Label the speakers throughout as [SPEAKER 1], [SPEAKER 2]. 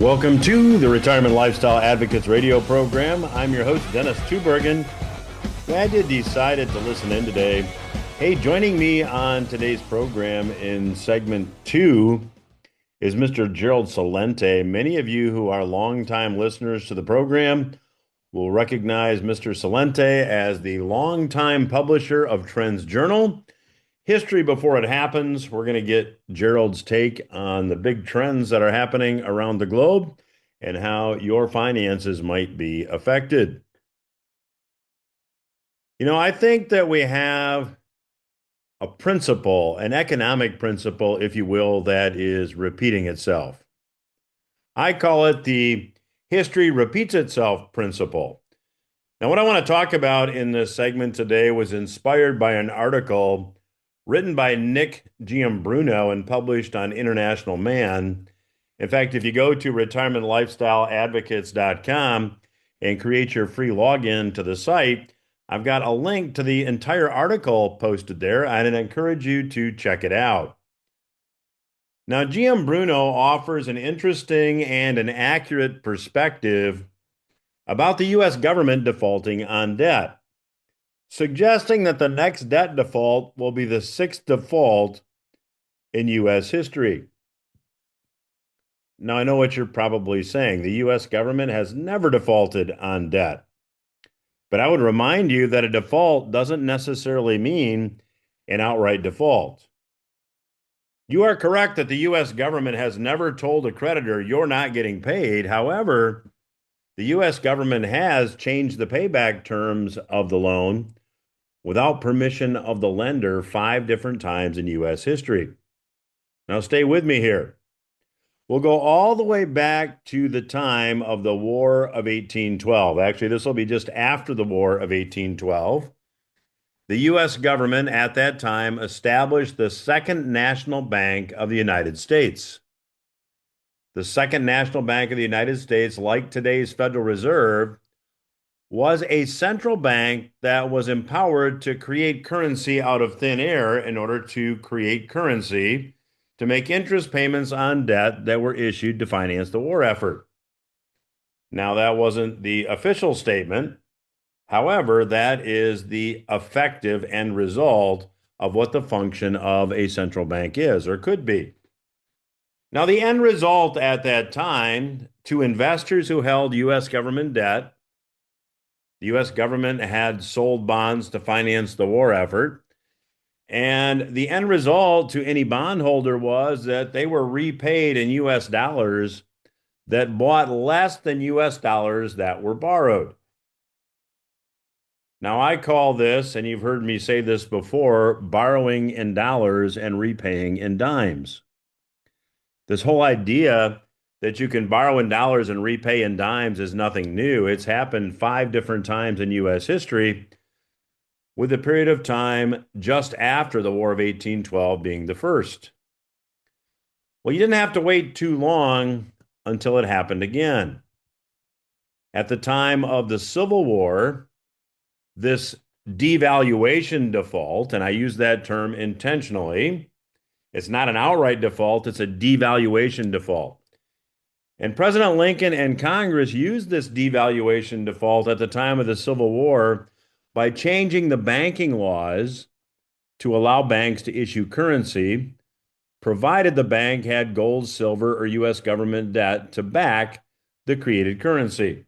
[SPEAKER 1] Welcome to the Retirement Lifestyle Advocates radio program. I'm your host, Dennis Tubbergen. Glad you decided to listen in today. Hey, joining me on today's program in segment 2 is Mr. Gerald Celente. Many of you who are longtime listeners to the program will recognize Mr. Celente as the longtime publisher of Trends Journal. History Before It Happens. We're going to get Gerald's take on the big trends that are happening around the globe and how your finances might be affected. You know, I think that we have a principle, an economic principle, if you will, that is repeating itself. I call it the history repeats itself principle. Now, what I want to talk about in this segment today was inspired by an article written by Nick Giambruno and published on International Man. In fact, if you go to retirementlifestyleadvocates.com and create your free login to the site, I've got a link to the entire article posted there, and I'd encourage you to check it out. Now, Giambruno offers an interesting and an accurate perspective about the U.S. government defaulting on debt, suggesting that the next debt default will be the 6th default in U.S. history. Now, I know what you're probably saying. The U.S. government has never defaulted on debt. But I would remind you that a default doesn't necessarily mean an outright default. You are correct that the U.S. government has never told a creditor, you're not getting paid. However, the U.S. government has changed the payback terms of the loan without permission of the lender 5 different times in U.S. history. Now, stay with me here. We'll go all the way back to the time of the War of 1812. Actually, this will be just after the War of 1812. The U.S. government at that time established the Second National Bank of the United States. The Second National Bank of the United States, like today's Federal Reserve, was a central bank that was empowered to create currency out of thin air in order to create currency to make interest payments on debt that were issued to finance the war effort. Now, that wasn't the official statement. However, that is the effective end result of what the function of a central bank is or could be. Now, the end result at that time to investors who held U.S. government debt, the U.S. government had sold bonds to finance the war effort, and the end result to any bondholder was that they were repaid in U.S. dollars that bought less than U.S. dollars that were borrowed. Now, I call this, and you've heard me say this before, borrowing in dollars and repaying in dimes. This whole idea that you can borrow in dollars and repay in dimes is nothing new. It's happened 5 different times in U.S. history, with a period of time just after the War of 1812 being the first. Well, you didn't have to wait too long until it happened again. At the time of the Civil War, this devaluation default, and I use that term intentionally, it's not an outright default, it's a devaluation default. And President Lincoln and Congress used this devaluation default at the time of the Civil War by changing the banking laws to allow banks to issue currency, provided the bank had gold, silver, or U.S. government debt to back the created currency.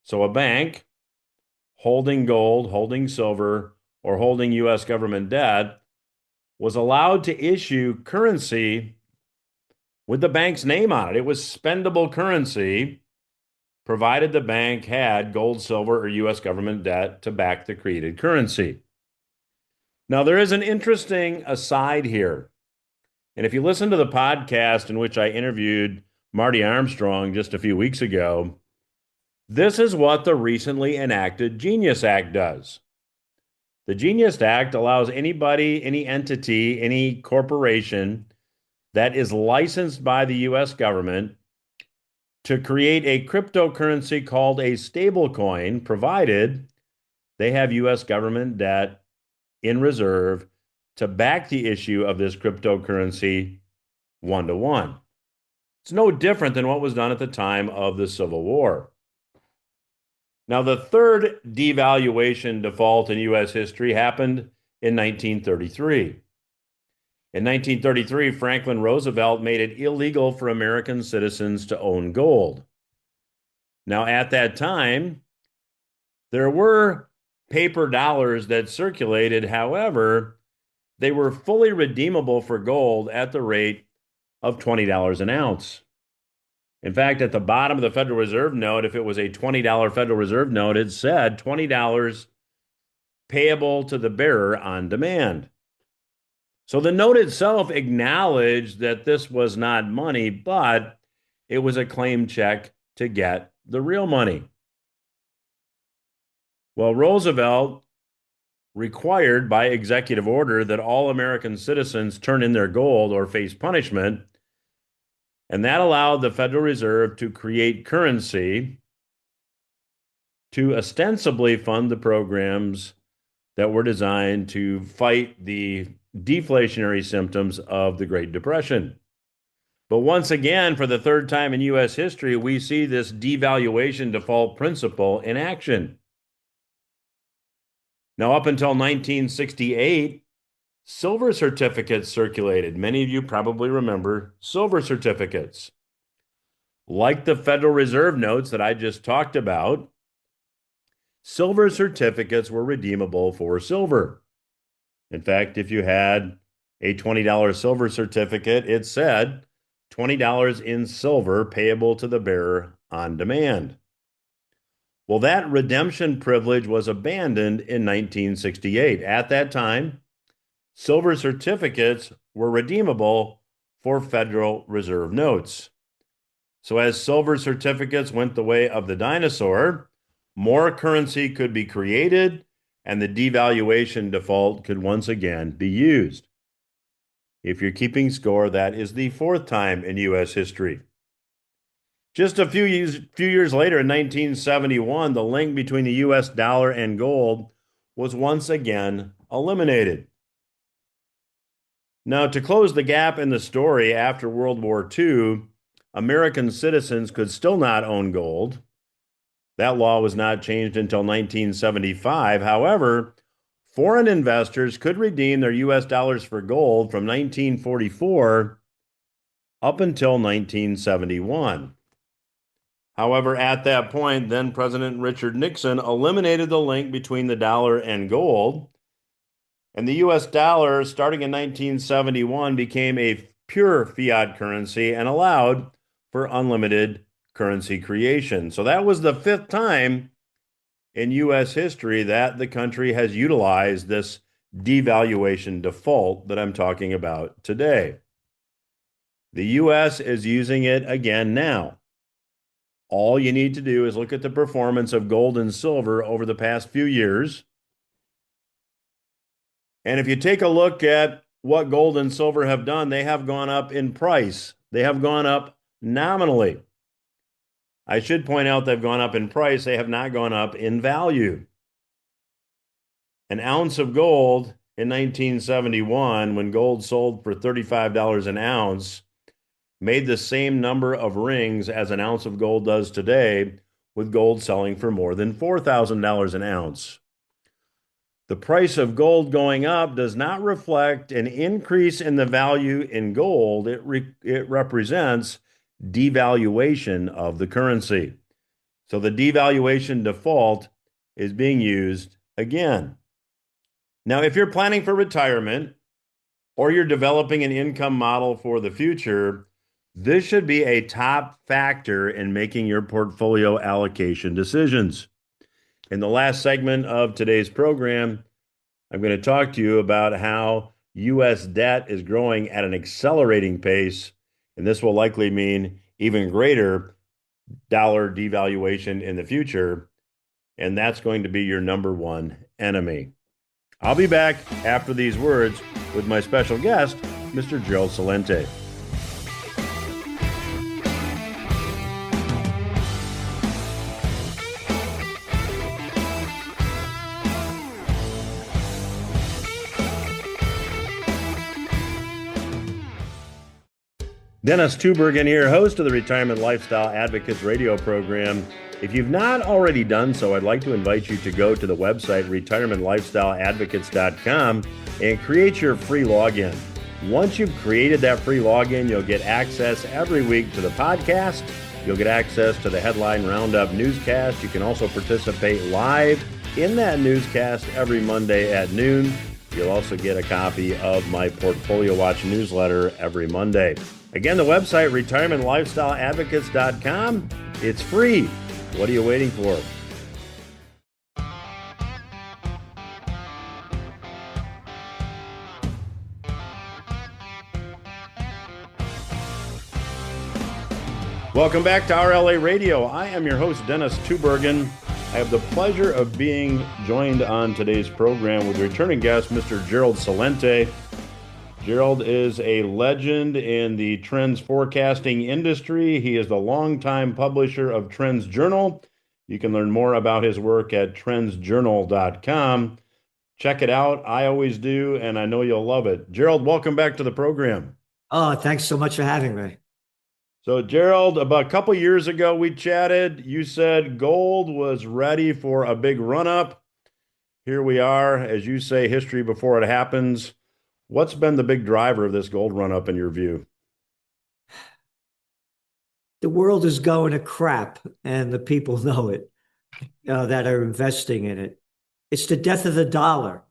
[SPEAKER 1] So a bank holding gold, holding silver, or holding U.S. government debt was allowed to issue currency with the bank's name on it. It was spendable currency, provided the bank had gold, silver, or U.S. government debt to back the created currency. Now, there is an interesting aside here. And if you listen to the podcast in which I interviewed Marty Armstrong just a few weeks ago, this is what the recently enacted Genius Act does. The Genius Act allows anybody, any entity, any corporation that is licensed by the U.S. government to create a cryptocurrency called a stablecoin, provided they have U.S. government debt in reserve to back the issue of this cryptocurrency 1-to-1. It's no different than what was done at the time of the Civil War. Now, the third devaluation default in U.S. history happened in 1933. In 1933, Franklin Roosevelt made it illegal for American citizens to own gold. Now, at that time, there were paper dollars that circulated. However, they were fully redeemable for gold at the rate of $20 an ounce. In fact, at the bottom of the Federal Reserve note, if it was a $20 Federal Reserve note, it said $20 payable to the bearer on demand. So the note itself acknowledged that this was not money, but it was a claim check to get the real money. Well, Roosevelt required by executive order that all American citizens turn in their gold or face punishment. And that allowed the Federal Reserve to create currency to ostensibly fund the programs that were designed to fight the deflationary symptoms of the Great Depression. But once again, for the third time in U.S. history, we see this devaluation default principle in action. Now, up until 1968, silver certificates circulated. Many of you probably remember silver certificates. Like the Federal Reserve notes that I just talked about, silver certificates were redeemable for silver. In fact, if you had a $20 silver certificate, it said $20 in silver payable to the bearer on demand. Well, that redemption privilege was abandoned in 1968. At that time, silver certificates were redeemable for Federal Reserve notes. So as silver certificates went the way of the dinosaur, more currency could be created and the devaluation default could once again be used. If you're keeping score, that is the fourth time in U.S. history. Just a few years later, in 1971, the link between the U.S. dollar and gold was once again eliminated. Now, to close the gap in the story, after World War II, American citizens could still not own gold. That law was not changed until 1975. However, foreign investors could redeem their U.S. dollars for gold from 1944 up until 1971. However, at that point, then President Richard Nixon eliminated the link between the dollar and gold. And the U.S. dollar, starting in 1971, became a pure fiat currency and allowed for unlimited currency creation. So that was the fifth time in U.S. history that the country has utilized this devaluation default that I'm talking about today. The U.S. is using it again now. All you need to do is look at the performance of gold and silver over the past few years. And if you take a look at what gold and silver have done, they have gone up in price. They have gone up nominally. I should point out they've gone up in price. They have not gone up in value. An ounce of gold in 1971, when gold sold for $35 an ounce, made the same number of rings as an ounce of gold does today, with gold selling for more than $4,000 an ounce. The price of gold going up does not reflect an increase in the value in gold. It represents devaluation of the currency. So the devaluation default is being used again. Now, if you're planning for retirement or you're developing an income model for the future, this should be a top factor in making your portfolio allocation decisions. In the last segment of today's program, I'm going to talk to you about how U.S. debt is growing at an accelerating pace, and this will likely mean even greater dollar devaluation in the future, and that's going to be your number one enemy. I'll be back after these words with my special guest, Mr. Gerald Celente. Dennis Tubbergen here, host of the Retirement Lifestyle Advocates radio program. If you've not already done so, I'd like to invite you to go to the website retirementlifestyleadvocates.com and create your free login. Once you've created that free login, you'll get access every week to the podcast. You'll get access to the Headline Roundup newscast. You can also participate live in that newscast every Monday at noon. You'll also get a copy of my Portfolio Watch newsletter every Monday. Again, the website, retirementlifestyleadvocates.com. It's free. What are you waiting for? Welcome back to RLA Radio. I am your host, Dennis Tubbergen. I have the pleasure of being joined on today's program with returning guest, Mr. Gerald Celente. Gerald is a legend in the trends forecasting industry. He is the longtime publisher of Trends Journal. You can learn more about his work at trendsjournal.com. Check it out. I always do, and I know you'll love it. Gerald, welcome back to the program.
[SPEAKER 2] Oh, thanks so much for having me.
[SPEAKER 1] So, Gerald, about a couple years ago, we chatted. You said gold was ready for a big run-up. Here we are, as you say, history before it happens. What's been the big driver of this gold run-up in your view?
[SPEAKER 2] The world is going to crap, and the people know it that are investing in it. It's the death of the dollar.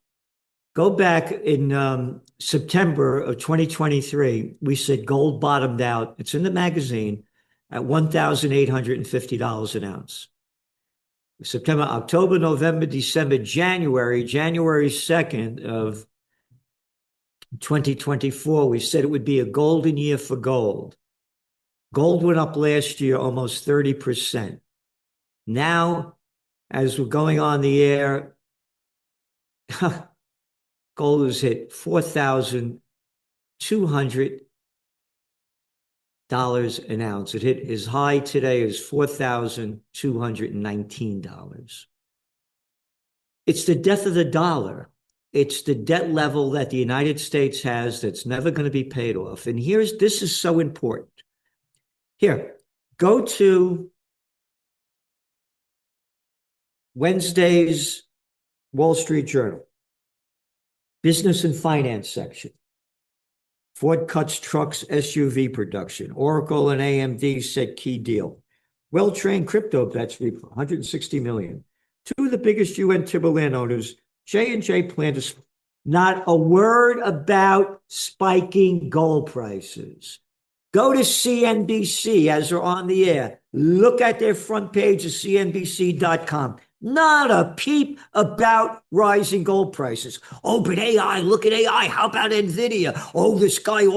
[SPEAKER 2] Go back in September of 2023, we said gold bottomed out. It's in the magazine at $1,850 an ounce. September, October, November, December, January 2nd of 2024, we said it would be a golden year for gold. Gold went up last year almost 30%. Now, as we're going on the air, gold has hit $4,200 an ounce. It hit as high today as $4,219. It's the death of the dollar. It's the debt level that the United States has that's never going to be paid off. And this is so important. Here, go to Wednesday's Wall Street Journal, business and finance section. Ford cuts trucks SUV production. Oracle and AMD set key deal. Well-trained crypto bets reap $160 million. Two of the biggest UN timberland owners, J&J, plan to not a word about spiking gold prices. Go to CNBC as they're on the air. Look at their front page of CNBC.com. Not a peep about rising gold prices. Oh, but AI, look at AI. How about NVIDIA? Oh, this guy.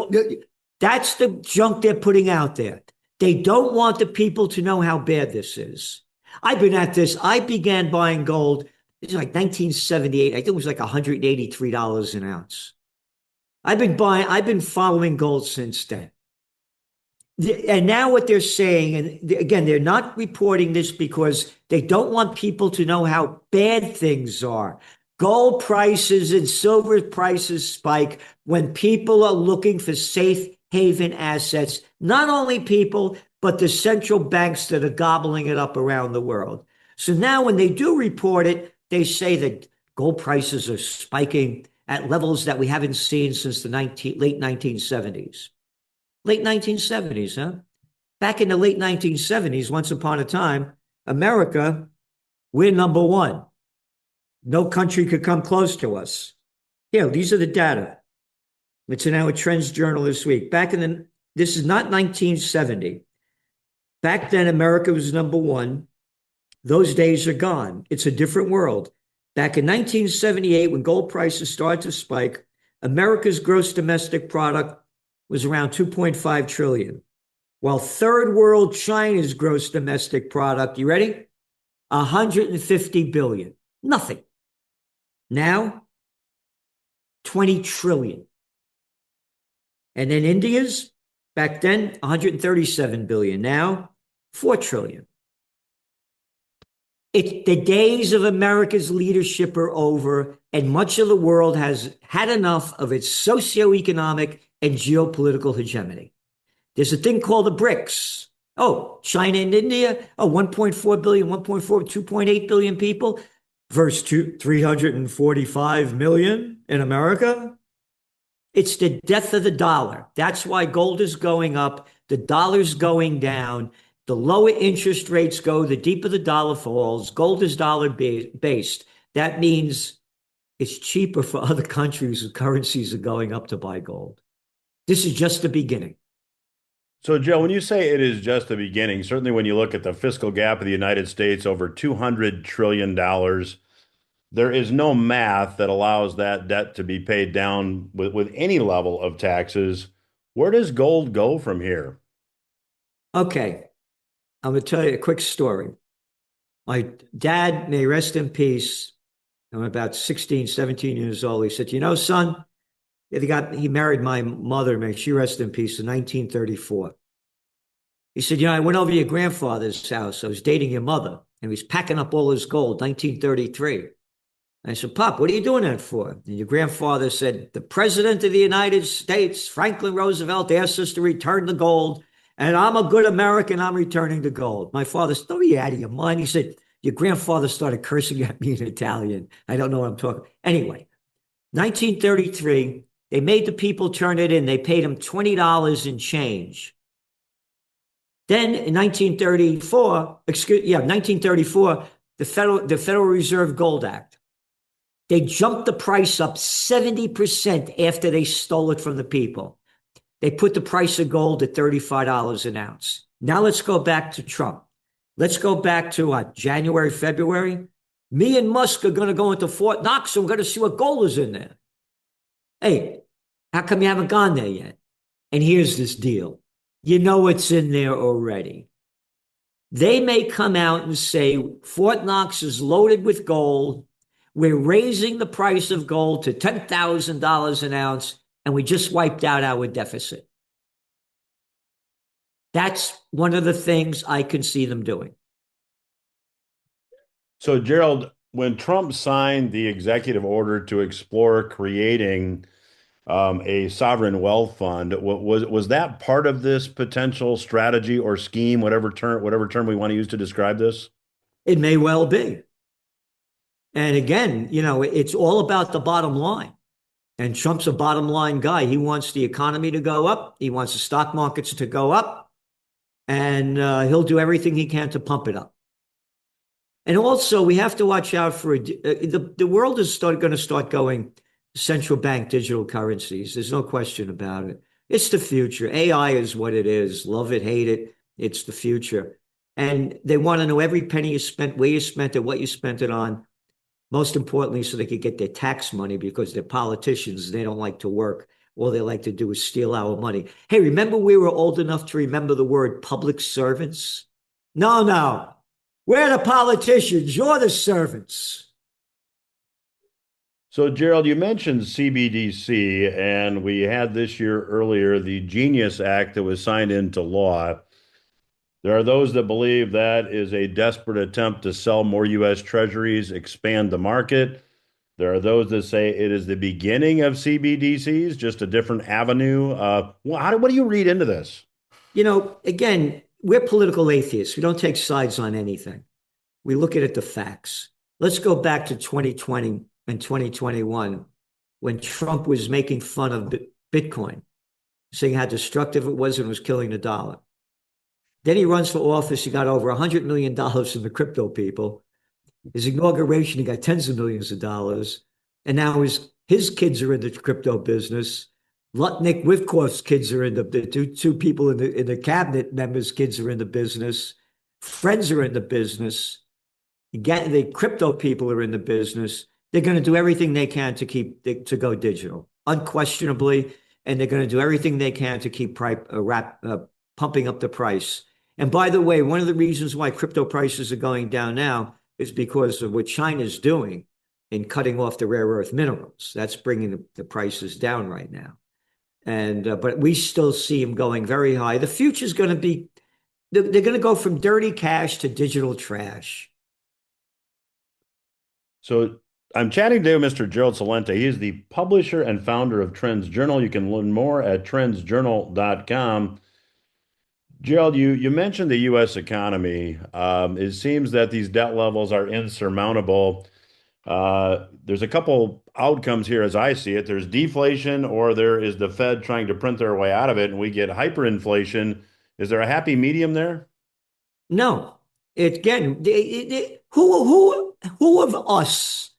[SPEAKER 2] That's the junk they're putting out there. They don't want the people to know how bad this is. I've been at this. I began buying gold. It's like 1978. I think it was like $183 an ounce. I've been following gold since then. And now what they're saying, and again, they're not reporting this because they don't want people to know how bad things are. Gold prices and silver prices spike when people are looking for safe haven assets, not only people, but the central banks that are gobbling it up around the world. So now when they do report it, they say that gold prices are spiking at levels that we haven't seen since the late 1970s. Late 1970s, huh? Back in the late 1970s, once upon a time, America, we're number one. No country could come close to us. Here, these are the data. It's in our Trends Journal this week. This is not 1970. Back then, America was number one. Those days are gone. It's a different world. Back in 1978, when gold prices started to spike, America's gross domestic product was around 2.5 trillion, while third world China's gross domestic product, you ready? 150 billion. Nothing. Now, 20 trillion. And then India's, back then, 137 billion. Now, 4 trillion. The days of America's leadership are over, and much of the world has had enough of its socioeconomic and geopolitical hegemony. There's a thing called the BRICS. Oh, China and India. Oh, 1.4 billion, 1.4, 2.8 billion people versus 345 million in America. It's the death of the dollar. That's why gold is going up, the dollar's going down. The lower interest rates go, the deeper the dollar falls. Gold is dollar based. That means it's cheaper for other countries whose currencies are going up to buy gold. This is just the beginning.
[SPEAKER 1] So, Joe, when you say it is just the beginning, certainly when you look at the fiscal gap of the United States, over $200 trillion, there is no math that allows that debt to be paid down with any level of taxes. Where does gold go from here?
[SPEAKER 2] Okay, I'm going to tell you a quick story. My dad, may rest in peace, I'm about 16, 17 years old. He said, son, he married my mother, may she rest in peace, in 1934. He said, I went over to your grandfather's house. I was dating your mother, and he was packing up all his gold, 1933. I said, Pop, what are you doing that for? And your grandfather said, the President of the United States, Franklin Roosevelt, asked us to return the gold, and I'm a good American. I'm returning the gold. My father said, are you out of your mind? He said, your grandfather started cursing at me in Italian. I don't know what I'm talking. Anyway, 1933, they made the people turn it in. They paid him $20 in change. Then in 1934, the Federal Reserve Gold Act. They jumped the price up 70% after they stole it from the people. They put the price of gold at $35 an ounce. Now let's go back to Trump. Let's go back to January, February. Me and Musk are going to go into Fort Knox and we're going to see what gold is in there. Hey, how come you haven't gone there yet? And here's this deal. You know it's in there already. They may come out and say Fort Knox is loaded with gold. We're raising the price of gold to $10,000 an ounce, and we just wiped out our deficit. That's one of the things I can see them doing.
[SPEAKER 1] So, Gerald, when Trump signed the executive order to explore creating a sovereign wealth fund, was that part of this potential strategy or scheme, whatever term we want to use to describe this?
[SPEAKER 2] It may well be. And again, it's all about the bottom line. And Trump's a bottom line guy. He wants the economy to go up. He wants the stock markets to go up. And he'll do everything he can to pump it up. And also, we have to watch out for the world is going to start going central bank digital currencies. There's no question about it. It's the future. AI is what it is. Love it, hate it. It's the future. And they want to know every penny you spent, where you spent it, what you spent it on. Most importantly, so they could get their tax money because they're politicians. They don't like to work. All they like to do is steal our money. Hey, remember we were old enough to remember the word public servants? No. We're the politicians. You're the servants.
[SPEAKER 1] So, Gerald, you mentioned CBDC, and we had this year earlier the Genius Act that was signed into law. There are those that believe that is a desperate attempt to sell more U.S. treasuries, expand the market. There are those that say it is the beginning of CBDCs, just a different avenue. What do you read into this?
[SPEAKER 2] Again, we're political atheists. We don't take sides on anything. We look at the facts. Let's go back to 2020 and 2021 when Trump was making fun of Bitcoin, saying how destructive it was and was killing the dollar. Then he runs for office. He got over $100 million from the crypto people. His inauguration, he got tens of millions of dollars. And now his kids are in the crypto business. Nick Witkoff's kids are in the two people in the cabinet members' kids are in the business. Friends are in the business. The crypto people are in the business. They're going to do everything they can to go digital, unquestionably, and they're going to do everything they can to keep pumping up the price. And by the way, one of the reasons why crypto prices are going down now is because of what China's doing in cutting off the rare earth minerals. That's bringing the prices down right now. And but we still see them going very high. The future is going to be, they're going to go from dirty cash to digital trash.
[SPEAKER 1] So I'm chatting today with Mr. Gerald Celente. He is the publisher and founder of Trends Journal. You can learn more at trendsjournal.com. Gerald, you mentioned the U.S. economy. It seems that these debt levels are insurmountable. There's a couple outcomes here as I see it. There's deflation, or there is the Fed trying to print their way out of it, and we get hyperinflation. Is there a happy medium there?
[SPEAKER 2] No, again, who of us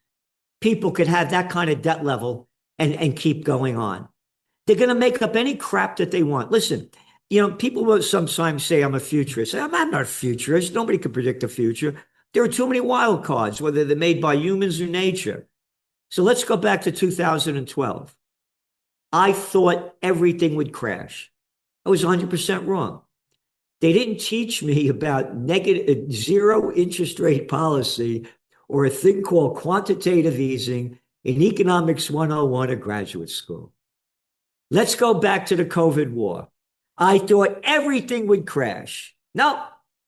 [SPEAKER 2] people could have that kind of debt level and keep going on? They're going to make up any crap that they want. Listen, people will sometimes say I'm a futurist. I'm not a futurist. Nobody can predict the future. There are too many wild cards, whether they're made by humans or nature. So let's go back to 2012. I thought everything would crash. I was 100% wrong. They didn't teach me about negative zero interest rate policy or a thing called quantitative easing in Economics 101 at graduate school. Let's go back to the COVID war. I thought everything would crash. No,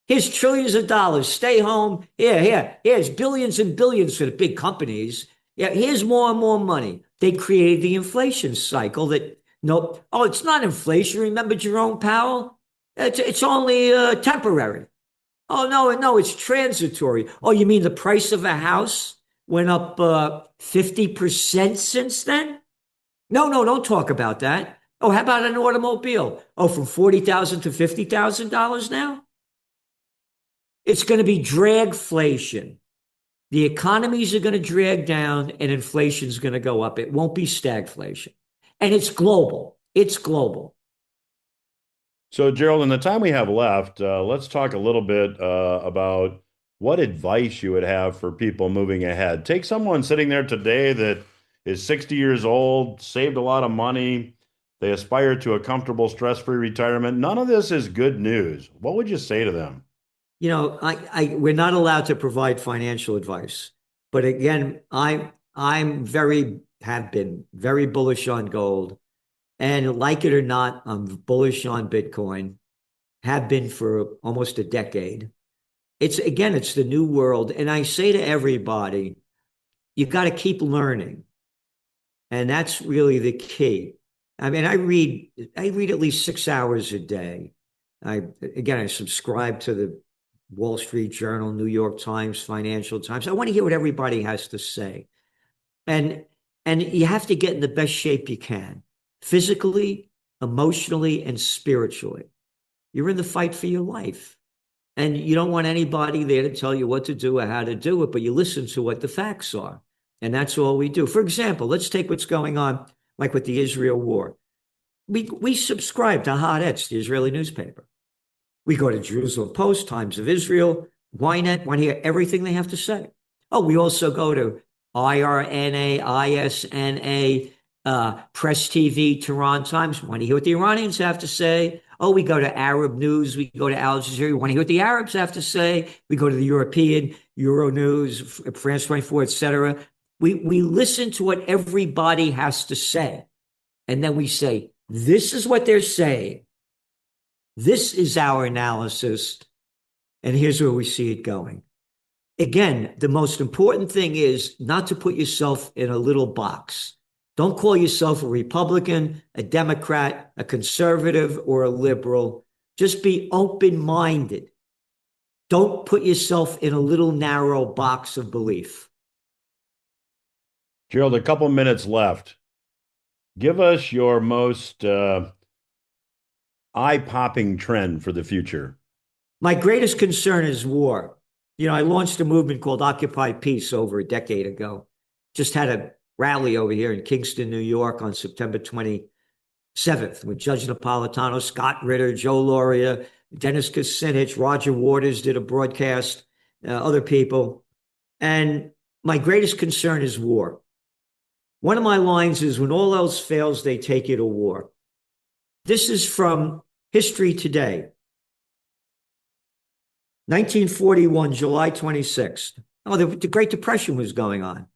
[SPEAKER 2] here's trillions of dollars. Stay home. Here's billions and billions for the big companies. Yeah, here's more and more money. They created the inflation cycle that, no, oh, it's not inflation. Remember Jerome Powell? It's only temporary. Oh, no, it's transitory. Oh, you mean the price of a house went up 50% since then? No, don't talk about that. Oh, how about an automobile? Oh, from $40,000 to $50,000 now? It's going to be dragflation. The economies are going to drag down and inflation's going to go up. It won't be stagflation. And it's global. It's global.
[SPEAKER 1] So, Gerald, in the time we have left, let's talk a little bit about what advice you would have for people moving ahead. Take someone sitting there today that is 60 years old, saved a lot of money, they aspire to a comfortable, stress-free retirement. None of this is good news. What would you say to them?
[SPEAKER 2] We're not allowed to provide financial advice, but again, have been very bullish on gold, and like it or not, I'm bullish on Bitcoin. Have been for almost a decade. It's the new world, and I say to everybody, you got to keep learning, and that's really the key. I mean, I read at least 6 hours a day. I subscribe to the Wall Street Journal, New York Times, Financial Times. I want to hear what everybody has to say. And and you have to get in the best shape you can, physically, emotionally, and spiritually. You're in the fight for your life. And you don't want anybody there to tell you what to do or how to do it, but you listen to what the facts are. And that's all we do. For example, let's take what's going on, like with the Israel war. We subscribe to Haaretz, the Israeli newspaper. We go to Jerusalem Post, Times of Israel, Ynet, want to hear everything they have to say. Oh, we also go to IRNA, ISNA, Press TV, Tehran Times, want to hear what the Iranians have to say. Oh, we go to Arab News, we go to Al Jazeera, we want to hear what the Arabs have to say. We go to the European, Euronews, France 24, etc. We listen to what everybody has to say. And then we say, this is what they're saying. This is our analysis. And here's where we see it going. Again, the most important thing is not to put yourself in a little box. Don't call yourself a Republican, a Democrat, a conservative, or a liberal. Just be open-minded. Don't put yourself in a little narrow box of belief.
[SPEAKER 1] Gerald, a couple minutes left. Give us your most eye-popping trend for the future.
[SPEAKER 2] My greatest concern is war. I launched a movement called Occupy Peace over a decade ago. Just had a rally over here in Kingston, New York on September 27th with Judge Napolitano, Scott Ritter, Joe Lauria, Dennis Kucinich, Roger Waters did a broadcast, other people. And my greatest concern is war. One of my lines is, when all else fails, they take you to war. This is from History Today. 1941, July 26th. Oh, the Great Depression was going on.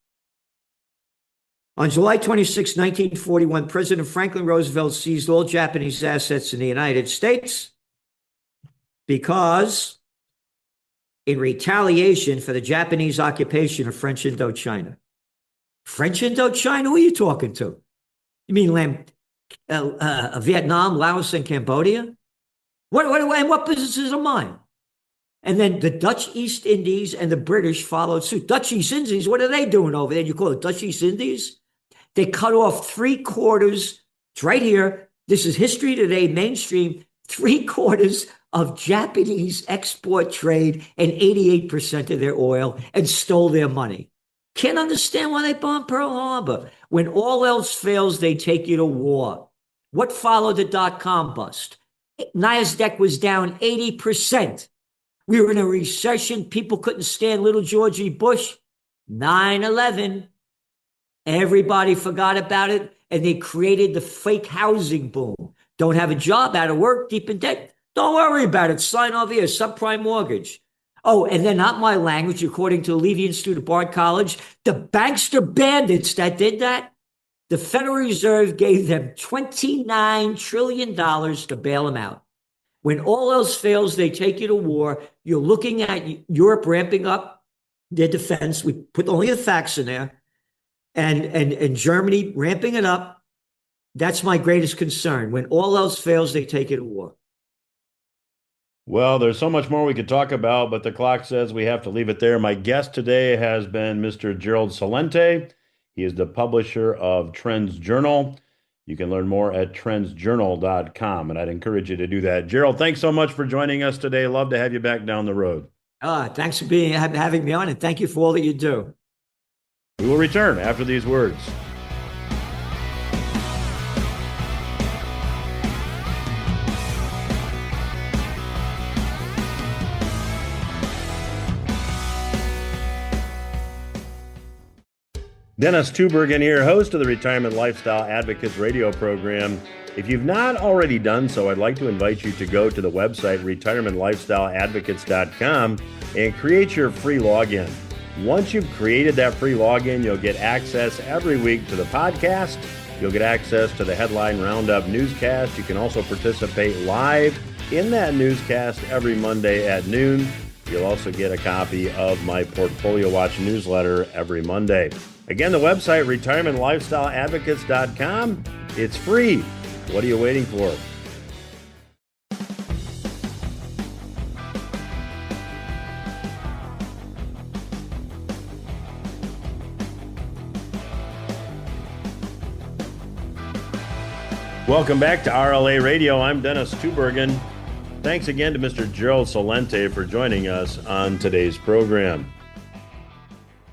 [SPEAKER 2] On July 26, 1941, President Franklin Roosevelt seized all Japanese assets in the United States because, in retaliation for the Japanese occupation of French Indochina. French Indochina? Who are you talking to? You mean Vietnam, Laos, and Cambodia? And what businesses are mine? And then the Dutch East Indies and the British followed suit. Dutch East Indies, what are they doing over there? You call it Dutch East Indies? They cut off 3/4. It's right here. This is History Today, mainstream. 3/4 of Japanese export trade and 88% of their oil, and stole their money. Can't understand why they bombed Pearl Harbor. When all else fails, they take you to war. What followed the dot-com bust? NASDAQ was down 80%. We were in a recession. People couldn't stand little Georgie Bush. 9/11. Everybody forgot about it, and they created the fake housing boom. Don't have a job, out of work, deep in debt. Don't worry about it. Sign over here, subprime mortgage. Oh, and then not my language, according to the Levy Institute of Bard College, the bankster bandits that did that, the Federal Reserve gave them $29 trillion to bail them out. When all else fails, they take you to war. You're looking at Europe ramping up their defense. We put only the facts in there. And Germany ramping it up. That's my greatest concern. When all else fails, they take it to war.
[SPEAKER 1] Well, there's so much more we could talk about, but the clock says we have to leave it there. My guest today has been Mr. Gerald Celente. He is the publisher of Trends Journal. You can learn more at trendsjournal.com, and I'd encourage you to do that. Gerald, thanks so much for joining us today. Love to have you back down the road.
[SPEAKER 2] Thanks for having me on, and thank you for all that you do.
[SPEAKER 1] We will return after these words. Dennis Tubbergen here, host of the Retirement Lifestyle Advocates radio program. If you've not already done so, I'd like to invite you to go to the website retirementlifestyleadvocates.com and create your free login. Once you've created that free login, you'll get access every week to the podcast. You'll get access to the Headline Roundup newscast. You can also participate live in that newscast every Monday at noon. You'll also get a copy of my Portfolio Watch newsletter every Monday. Again, the website, retirementlifestyleadvocates.com. It's free. What are you waiting for? Welcome back to RLA Radio. I'm Dennis Tubbergen. Thanks again to Mr. Gerald Celente for joining us on today's program.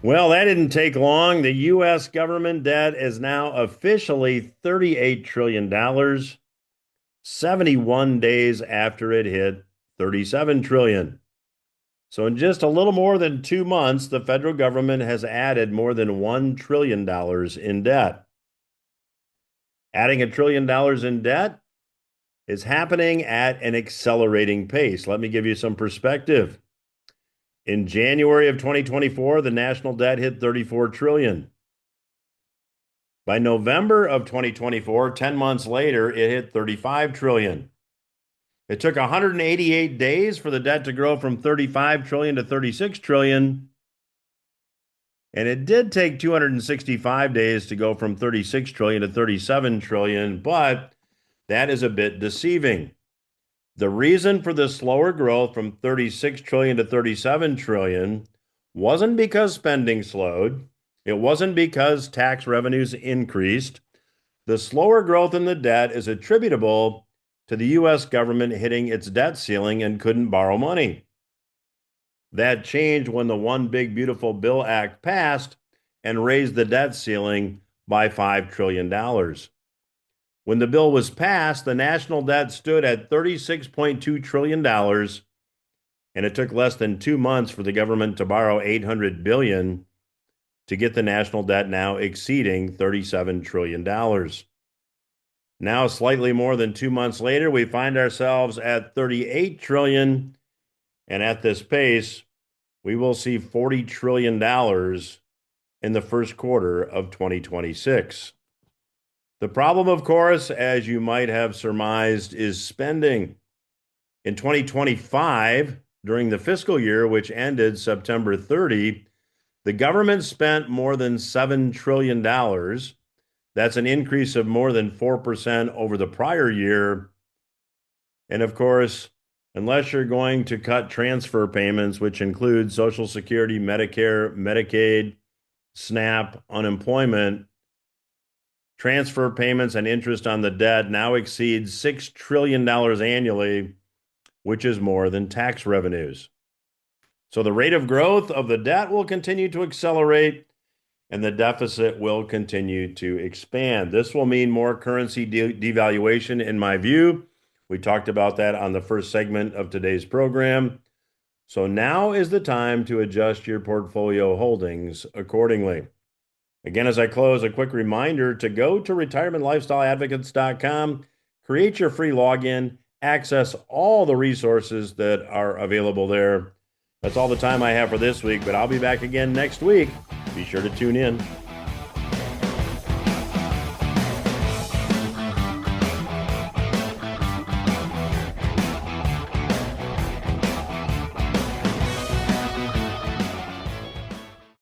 [SPEAKER 1] Well, that didn't take long. The U.S. government debt is now officially $38 trillion, 71 days after it hit $37 trillion. So in just a little more than 2 months, the federal government has added more than $1 trillion in debt. Adding $1 trillion in debt is happening at an accelerating pace. Let me give you some perspective. In January of 2024, the national debt hit $34 trillion. By November of 2024, 10 months later, it hit $35 trillion. It took 188 days for the debt to grow from $35 trillion to $36 trillion. And it did take 265 days to go from $36 trillion to $37 trillion, but that is a bit deceiving. The reason for the slower growth from $36 trillion to $37 trillion wasn't because spending slowed. It wasn't because tax revenues increased. The slower growth in the debt is attributable to the U.S. government hitting its debt ceiling and couldn't borrow money. That changed when the One Big Beautiful Bill Act passed and raised the debt ceiling by $5 trillion. When the bill was passed, the national debt stood at $36.2 trillion, and it took less than 2 months for the government to borrow $800 billion to get the national debt now exceeding $37 trillion. Now, slightly more than 2 months later, we find ourselves at $38 trillion, and at this pace, we will see $40 trillion in the first quarter of 2026. The problem, of course, as you might have surmised, is spending. In 2025, during the fiscal year, which ended September 30, the government spent more than $7 trillion. That's an increase of more than 4% over the prior year. And of course, unless you're going to cut transfer payments, which include Social Security, Medicare, Medicaid, SNAP, unemployment, transfer payments and interest on the debt now exceeds $6 trillion annually, which is more than tax revenues. So the rate of growth of the debt will continue to accelerate and the deficit will continue to expand. This will mean more currency devaluation, in my view. We talked about that on the first segment of today's program. So now is the time to adjust your portfolio holdings accordingly. Again, as I close, a quick reminder to go to retirementlifestyleadvocates.com, create your free login, access all the resources that are available there. That's all the time I have for this week, but I'll be back again next week. Be sure to tune in.